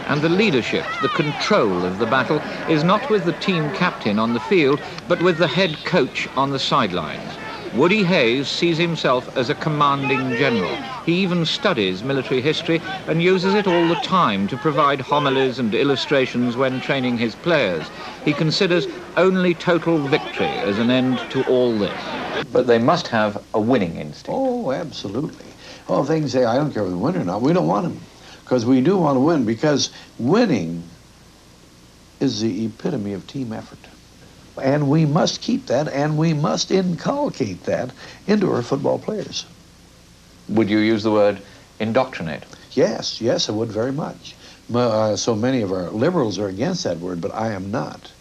and the leadership, the control of the battle is not with the team captain on the field, but with the head coach on the sidelines. Woody Hayes sees himself as a commanding general. He even studies military history and uses it all the time to provide homilies and illustrations when training his players. He considers only total victory as an end to all this. But they must have a winning instinct. Oh, absolutely. Well, if they can say, I don't care if we win or not, we don't want them. Because we do want to win, because winning is the epitome of team effort. And we must keep that, and we must inculcate that into our football players. Would you use the word indoctrinate? Yes, yes, I would very much. So many of our liberals are against that word, but I am not.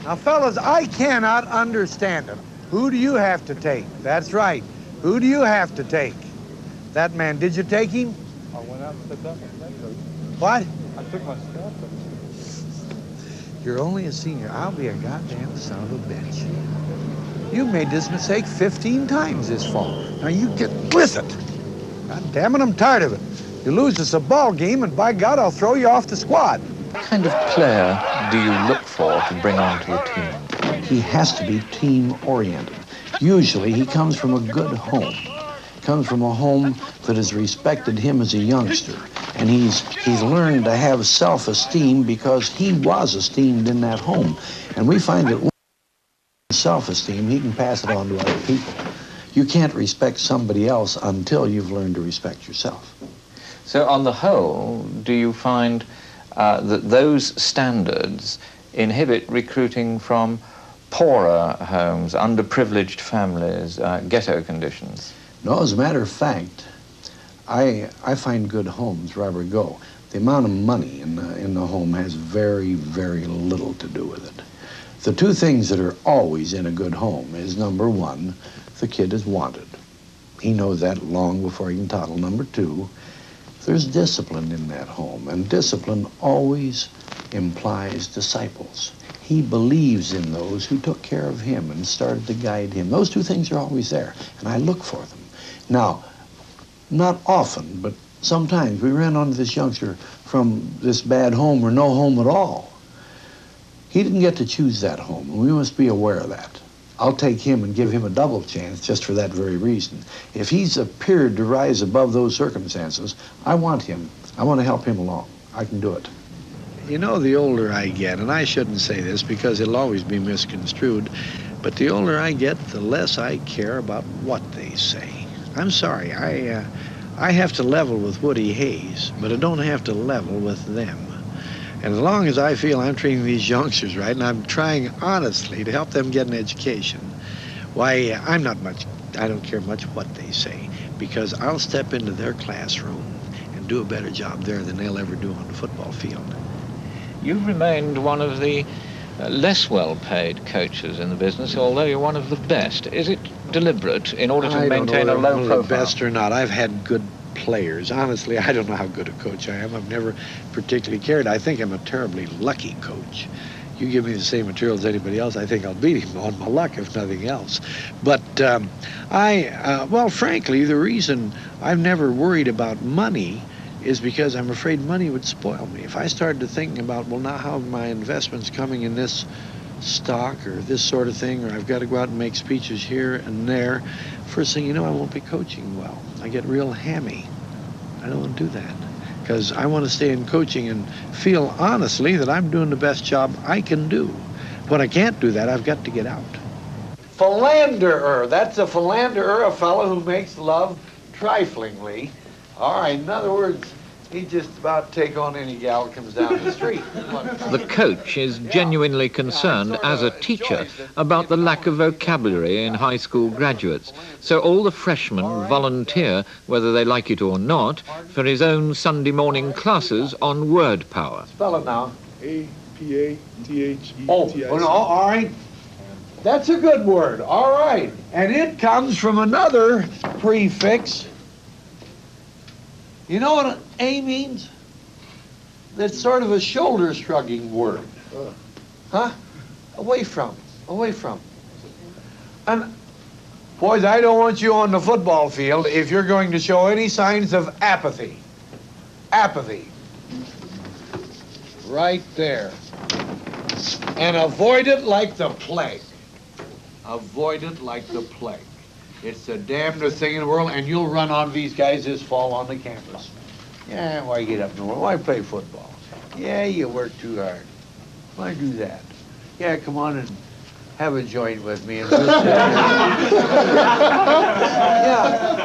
Now, fellas, I cannot understand it. Who do you have to take? That's right. Who do you have to take? That man, did you take him? I went out and picked up my coach. What? I took my stuff. You're only a senior. I'll be a goddamn son of a bitch. You made this mistake 15 times this fall. Now you get with it. God damn it, I'm tired of it. You lose us a ball game, and by God, I'll throw you off the squad. What kind of player do you look for to bring onto your team? He has to be team-oriented. Usually, he comes from a good home. Comes from a home that has respected him as a youngster. And he's learned to have self-esteem because he was esteemed in that home. And we find that with self-esteem, he can pass it on to other people. You can't respect somebody else until you've learned to respect yourself. So on the whole, do you find that those standards inhibit recruiting from poorer homes, underprivileged families, ghetto conditions? No, as a matter of fact, I find good homes wherever I go. The amount of money in the home has very, very little to do with it. The two things that are always in a good home is, number one, the kid is wanted. He knows that long before he can toddle. Number two, there's discipline in that home, and discipline always implies disciples. He believes in those who took care of him and started to guide him. Those two things are always there, and I look for them. Now, not often, but sometimes we ran onto this youngster from this bad home or no home at all. He didn't get to choose that home, and we must be aware of that. I'll take him and give him a double chance just for that very reason. If he's appeared to rise above those circumstances, I want him. I want to help him along. I can do it. You know, the older I get, and I shouldn't say this because it'll always be misconstrued, but the older I get, the less I care about what they say. I'm sorry, I have to level with Woody Hayes, but I don't have to level with them. And as long as I feel I'm treating these youngsters right, and I'm trying honestly to help them get an education, why, I don't care much what they say, because I'll step into their classroom and do a better job there than they'll ever do on the football field. You've remained one of the less well-paid coaches in the business, although you're one of the best. Is it deliberate in order to maintain a low profile? The best or not. I've had good players. Honestly, I don't know how good a coach I am. I've never particularly cared. I think I'm a terribly lucky coach. You give me the same material as anybody else, I think I'll beat him on my luck, if nothing else. But well, frankly, the reason I've never worried about money is because I'm afraid money would spoil me. If I started to thinking about, well, now how are my investments coming in this stock or this sort of thing, or I've got to go out and make speeches here and there, first thing you know, I won't be coaching well. I get real hammy. I don't want to do that because I want to stay in coaching and feel honestly that I'm doing the best job I can do. When I can't do that, I've got to get out. Philanderer. That's a philanderer, a fellow who makes love triflingly. All right, in other words, he just about take on any gal that comes down the street. The coach is genuinely concerned as a teacher about the lack of vocabulary in high school graduates. So all the freshmen volunteer, whether they like it or not, for his own Sunday morning classes on word power. Spell it now. A-P-A-T-H-E-T-I-C. Oh, no, all right. That's a good word, all right. And it comes from another prefix. You know what A means? That's sort of a shoulder-shrugging word. Huh? Away from, away from. And Boys, I don't want you on the football field if you're going to show any signs of apathy. Apathy. Right there. And avoid it like the plague. Avoid it like the plague. It's the damnedest thing in the world, and you'll run on these guys this fall on the campus. Yeah, why get up in the world? Why play football? Yeah, you work too hard. Why do that? Yeah, come on and have a joint with me. And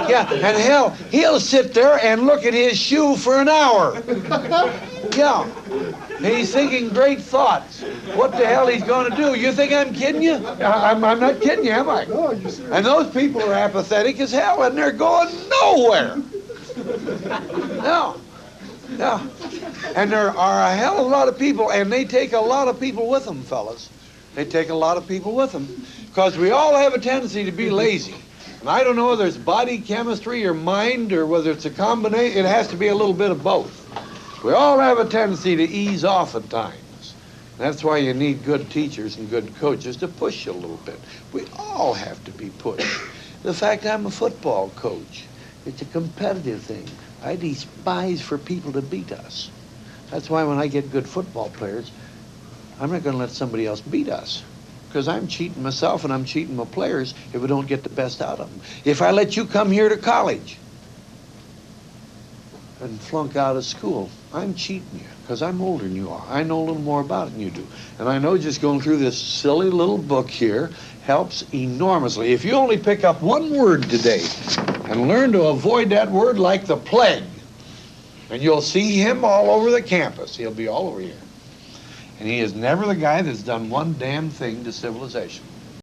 yeah, and hell, he'll sit there and look at his shoe for an hour. Yeah, and he's thinking great thoughts. What the hell he's going to do? You think I'm kidding you? I'm not kidding you, am I? No, you're serious. And those people are apathetic as hell, and they're going nowhere. No. No. And there are a hell of a lot of people, and they take a lot of people with them, fellas. They take a lot of people with them, because we all have a tendency to be lazy. And I don't know whether it's body chemistry or mind, or whether it's a combination. It has to be a little bit of both. We all have a tendency to ease off at times. That's why you need good teachers and good coaches to push you a little bit. We all have to be pushed. The fact I'm a football coach, it's a competitive thing. I despise for people to beat us. That's why when I get good football players, I'm not going to let somebody else beat us, because I'm cheating myself and I'm cheating my players if we don't get the best out of them. If I let you come here to college and flunk out of school, I'm cheating you, because I'm older than you are. I know a little more about it than you do. And I know just going through this silly little book here helps enormously. If you only pick up one word today and learn to avoid that word like the plague, and you'll see him all over the campus. He'll be all over here. And he is never the guy that's done one damn thing to civilization.